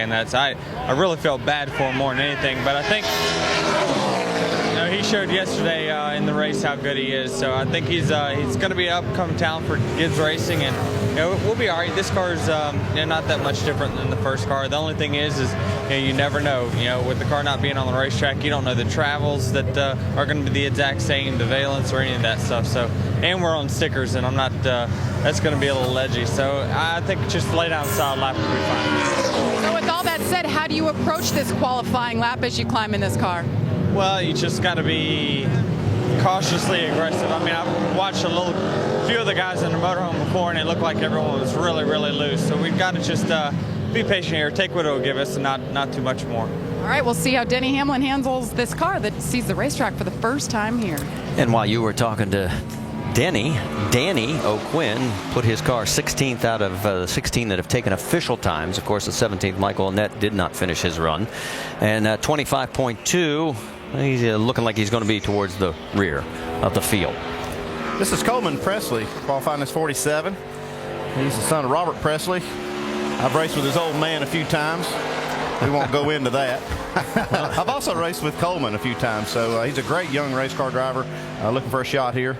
And I really felt bad for him more than anything, but I think he showed yesterday in the race how good he is. So I think he's going to be an upcoming talent for Gibbs Racing, and we'll be all right. This car is not that much different than the first car. The only thing is you never know. With the car not being on the racetrack, you don't know the travels that are going to be the exact same, the valence or any of that stuff. So, and we're on stickers, and I'm not. That's going to be a little ledgy. So I think just lay down a solid lap will be fine. So with all that said, how do you approach this qualifying lap as you climb in this car? Well, you just got to be cautiously aggressive. I mean, I've watched a few of the guys in the motorhome before, and it looked like everyone was really, really loose. So we've got to just be patient here, take what it'll give us, and not too much more. All right, we'll see how Denny Hamlin handles this car that sees the racetrack for the first time here. And while you were talking to Danny O'Quinn put his car 16th out of the 16 that have taken official times. Of course, the 17th, Michael Annett, did not finish his run. And 25.2, he's looking like he's going to be towards the rear of the field. This is Coleman Presley, qualifying as 47. He's the son of Robert Presley. I've raced with his old man a few times. We won't go into that. I've also raced with Coleman a few times, so he's a great young race car driver, looking for a shot here.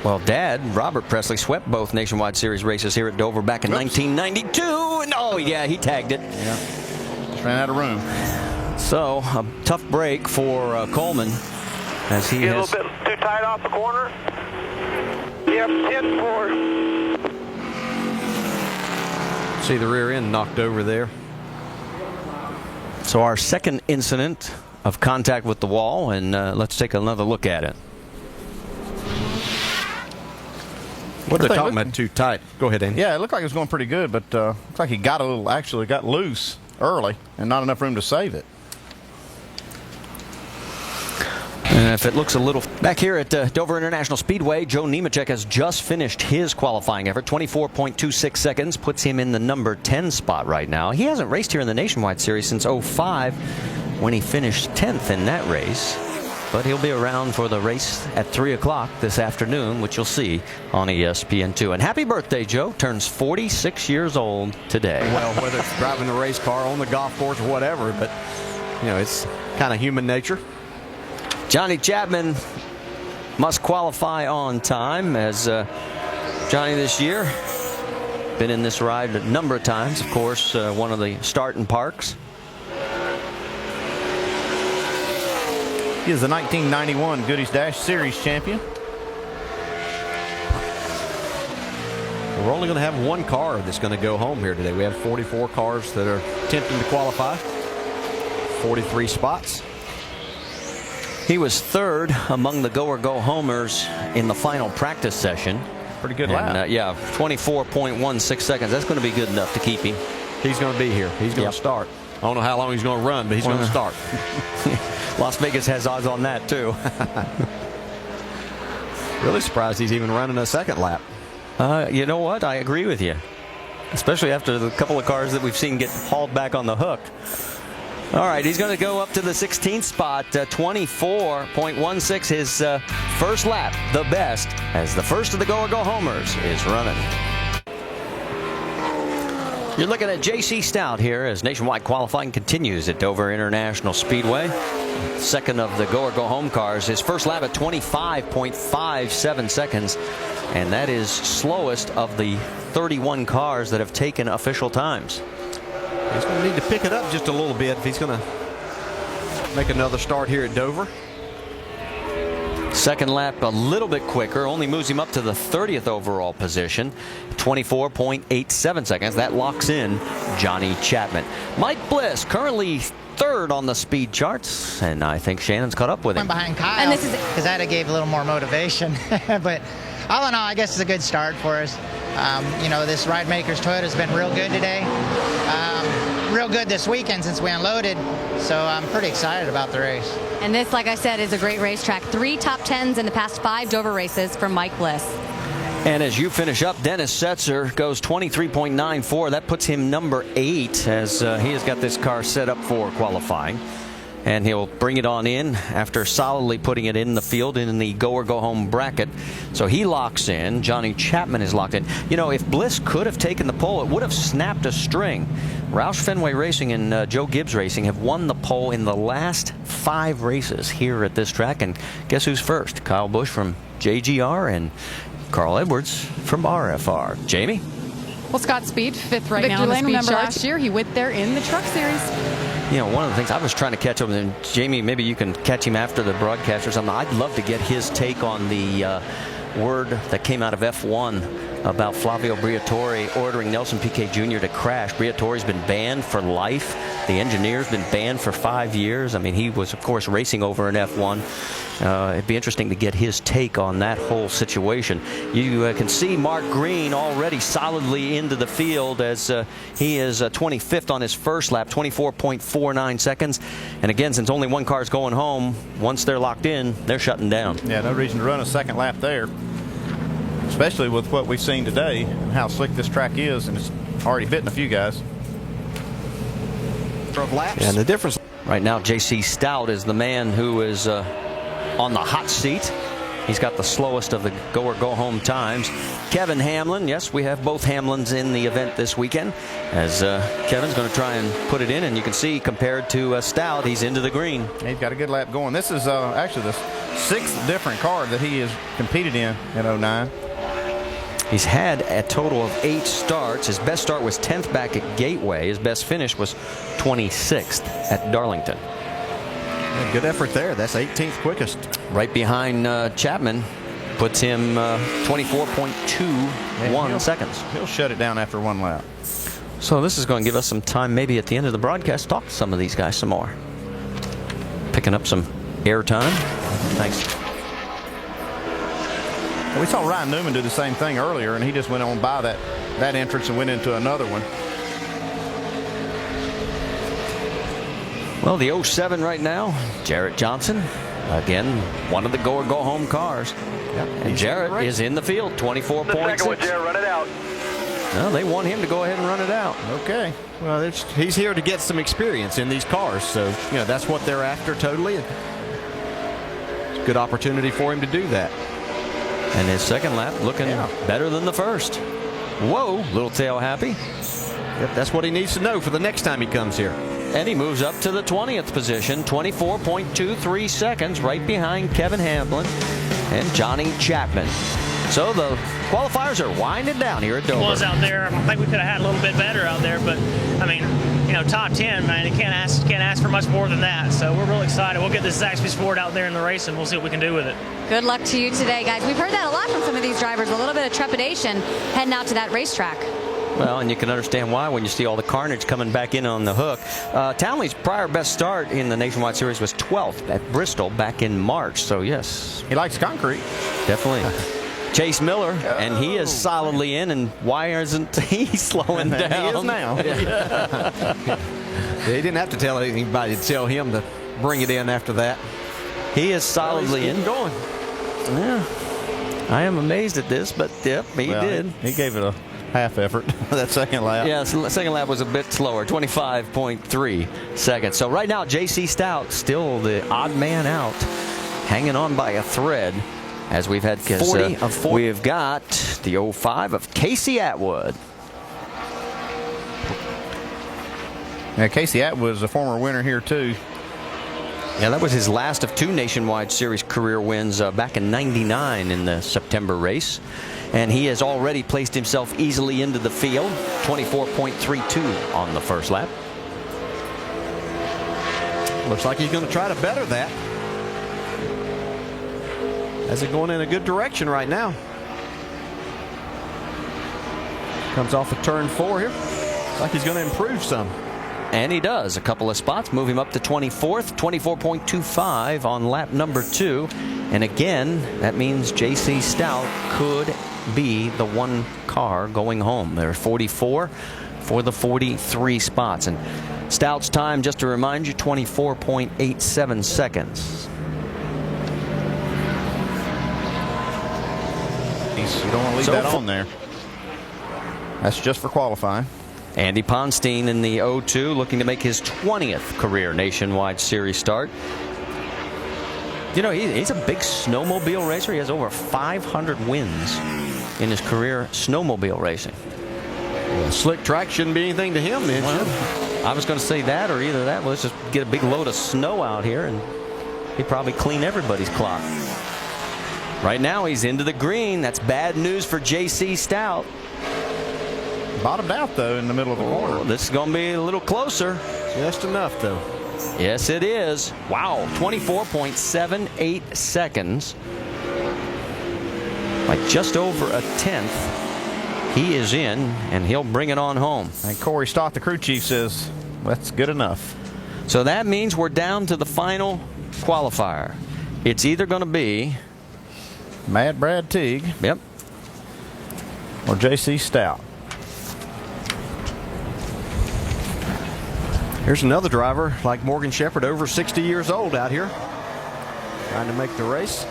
Well, Dad, Robert Presley, swept both Nationwide Series races here at Dover back in 1992. And oh, yeah, he tagged it. Yeah, just ran out of room. So, a tough break for Coleman as he Get a little bit too tight off the corner. Yep, 10-4. See the rear end knocked over there. So our second incident of contact with the wall, and let's take another look at it. What are they talking about too tight? Go ahead, Andy. Yeah, it looked like it was going pretty good, but looks like he actually got loose early and not enough room to save it. And if it looks a little back here at Dover International Speedway, Joe Nemechek has just finished his qualifying effort. 24.26 seconds puts him in the number 10 spot right now. He hasn't raced here in the Nationwide Series since 05 when he finished 10th in that race. But he'll be around for the race at 3 o'clock this afternoon, which you'll see on ESPN2. And happy birthday, Joe. Turns 46 years old today. Well, whether it's driving the race car on the golf course or whatever, but, it's kind of human nature. Johnny Chapman must qualify on time, as Johnny this year been in this ride a number of times. Of course, one of the Start&Parks. He is the 1991 Goodies Dash Series champion. We're only going to have one car that's going to go home here today. We have 44 cars that are attempting to qualify. 43 spots. He was third among the go-or-go-homers in the final practice session. Pretty good lap. Yeah, 24.16 seconds. That's going to be good enough to keep him. He's going to be here. He's going to start. I don't know how long he's going to run, but he's going to start. Las Vegas has odds on that, too. Really surprised he's even running a second lap. You know what? I agree with you. Especially after the couple of cars that we've seen get hauled back on the hook. All right, he's going to go up to the 16th spot, 24.16, his first lap, the best, as the first of the go-or-go-homers is running. You're looking at J.C. Stout here as nationwide qualifying continues at Dover International Speedway. Second of the go-or-go-home cars. His first lap at 25.57 seconds. And that is slowest of the 31 cars that have taken official times. He's going to need to pick it up just a little bit if he's going to make another start here at Dover. Second lap a little bit quicker, only moves him up to the 30th overall position, 24.87 seconds. That locks in Johnny Chapman. Mike Bliss currently third on the speed charts, and I think Shannon's caught up with him. Went behind Kyle, and this is because that gave a little more motivation. But all in all, I guess it's a good start for us. This Ride Makers Toyota has been real good today. Real good this weekend since we unloaded, so I'm pretty excited about the race. And this, like I said, is a great racetrack. 3 top 10s in the past 5 Dover races for Mike Bliss. And as you finish up, Dennis Setzer goes 23.94. That puts him number 8 as he has got this car set up for qualifying. And he'll bring it on in after solidly putting it in the field in the go or go home bracket. So he locks in. Johnny Chapman is locked in. You know, if Bliss could have taken the pole, it would have snapped a string. Roush Fenway Racing and Joe Gibbs Racing have won the pole in the last 5 races here at this track. And guess who's first? Kyle Busch from JGR and Carl Edwards from RFR. Jamie? Well, Scott Speed, 5th right Victor now in the Lane, speed remember charts. last year he went there in the Truck Series. You know, one of the things I was trying to catch up, and Jamie, maybe you can catch him after the broadcast or something. I'd love to get his take on the word that came out of F1 about Flavio Briatore ordering Nelson Piquet Jr. to crash. Briatore's been banned for life. The engineer's been banned for 5 years. I mean, he was, of course, racing over in F1. It'd be interesting to get his take on that whole situation. You can see Mark Green already solidly into the field as he is 25th on his first lap, 24.49 seconds. And again, since only one car is going home, once they're locked in, they're shutting down. Yeah, no reason to run a second lap there, especially with what we've seen today and how slick this track is, and it's already bitten a few guys. Laps. And the difference right now, J.C. Stout is the man who is on the hot seat. He's got the slowest of the go or go home times. Kevin Hamlin, yes, we have both Hamlins in the event this weekend, as Kevin's going to try and put it in, and you can see compared to Stout, he's into the green. He's got a good lap going. This is actually the 6th different car that he has competed in 09. He's had a total of 8 starts. His best start was 10th back at Gateway. His best finish was 26th at Darlington. Yeah, good effort there. That's 18th quickest. Right behind Chapman, puts him 24.21 seconds. He'll shut it down after 1 lap. So this is going to give us some time, maybe at the end of the broadcast, talk to some of these guys some more. Picking up some air time. Thanks. We saw Ryan Newman do the same thing earlier, and he just went on by that entrance and went into another one. Well, the 07 right now, Jarrett Johnson, again, one of the go or go home cars. Yep. And Jarrett is in the field, 24.6. The second one, Jarrett, run it out. Well, they want him to go ahead and run it out. Okay. Well, he's here to get some experience in these cars, so you know that's what they're after totally. It's a good opportunity for him to do that. And his second lap looking better than the first. Whoa, little tail happy. Yep, that's what he needs to know for the next time he comes here. And he moves up to the 20th position, 24.23 seconds, right behind Kevin Hamlin and Johnny Chapman. So the qualifiers are winding down here at Dover. Was out there. I think we could have had a little bit better out there, but I mean, you know, top 10, man, you can't ask for much more than that. So we're real excited. We'll get this Zaxby's Ford out there in the race, and we'll see what we can do with it. Good luck to you today, guys. We've heard that a lot from some of these drivers, a little bit of trepidation heading out to that racetrack. Well, and you can understand why when you see all the carnage coming back in on the hook. Townley's prior best start in the Nationwide Series was 12th at Bristol back in March. So, yes. He likes concrete. Definitely. Chase Miller, and he is solidly in, and why isn't he slowing down? He is now. They didn't have to tell anybody to tell him to bring it in after that. He is solidly in. Going. Yeah. I am amazed at this, but yep, he did. He gave it a half effort that second lap. Yeah, the second lap was a bit slower, 25.3 seconds. So right now, J.C. Stout still the odd man out, hanging on by a thread, as we've had 40 of 40. We've got the 05 of Casey Atwood. Yeah, Casey Atwood is a former winner here too. Yeah, that was his last of 2 Nationwide Series career wins back in '99 in the September race. And he has already placed himself easily into the field, 24.32 on the first lap. Looks like he's going to try to better that. Has it going in a good direction right now? Comes off of turn 4 here. Looks like he's going to improve some. And he does. A couple of spots move him up to 24th, 24.25 on lap number 2. And again, that means J.C. Stout could be the one car going home. There are 44 for the 43 spots. And Stout's time, just to remind you, 24.87 seconds. You don't want to leave that on there. That's just for qualifying. Andy Ponstein in the 0-2, looking to make his 20th career Nationwide Series start. You know, he's a big snowmobile racer. He has over 500 wins in his career snowmobile racing. Well, slick track shouldn't be anything to him, then. Well, I was going to say that or either that. Well, let's just get a big load of snow out here and he'd probably clean everybody's clock. Right now he's into the green. That's bad news for J.C. Stout. Bottomed out, though, in the middle of the corner. This is going to be a little closer. Just enough, though. Yes, it is. Wow, 24.78 seconds. By just over a tenth. He is in, and he'll bring it on home. And Corey Stott, the crew chief, says that's good enough. So that means we're down to the final qualifier. It's either going to be Mad Brad Teague. Yep. Or J.C. Stout. Here's another driver like Morgan Shepherd, over 60 years old out here, trying to make the race.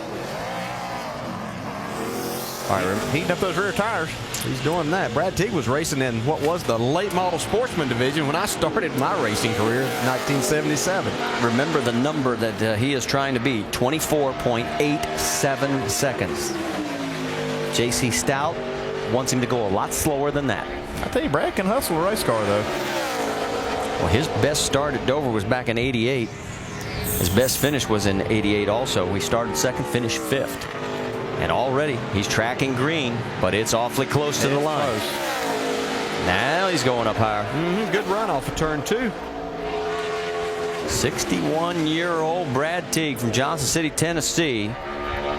All right, heating up those rear tires. He's doing that. Brad Teague was racing in what was the late model sportsman division when I started my racing career in 1977. Remember the number that he is trying to beat, 24.87 seconds. J.C. Stout wants him to go a lot slower than that. I tell you, Brad can hustle a race car, though. Well, his best start at Dover was back in '88. His best finish was in '88 also. We started second, finished fifth. And already he's tracking green, but it's awfully close to the line. Close. Now he's going up higher. Good run off of turn 2. 61-year-old Brad Teague from Johnson City, Tennessee.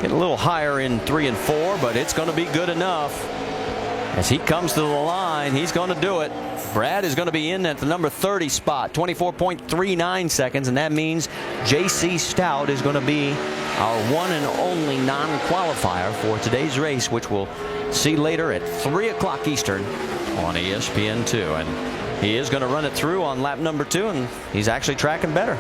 Get a little higher in 3 and 4, but it's going to be good enough. As he comes to the line, he's going to do it. Brad is going to be in at the number 30 spot, 24.39 seconds, and that means J.C. Stout is going to be our one and only non-qualifier for today's race, which we'll see later at 3 o'clock Eastern on ESPN2. And he is going to run it through on lap number 2, and he's actually tracking better.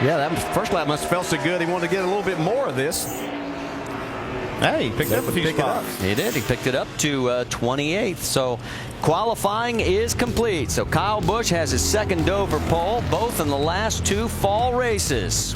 Yeah, that first lap must have felt so good he wanted to get a little bit more of this. Hey, he picked up a few spots. He did. He picked it up to 28th. So qualifying is complete. So Kyle Busch has his second Dover pole, both in the last 2 fall races.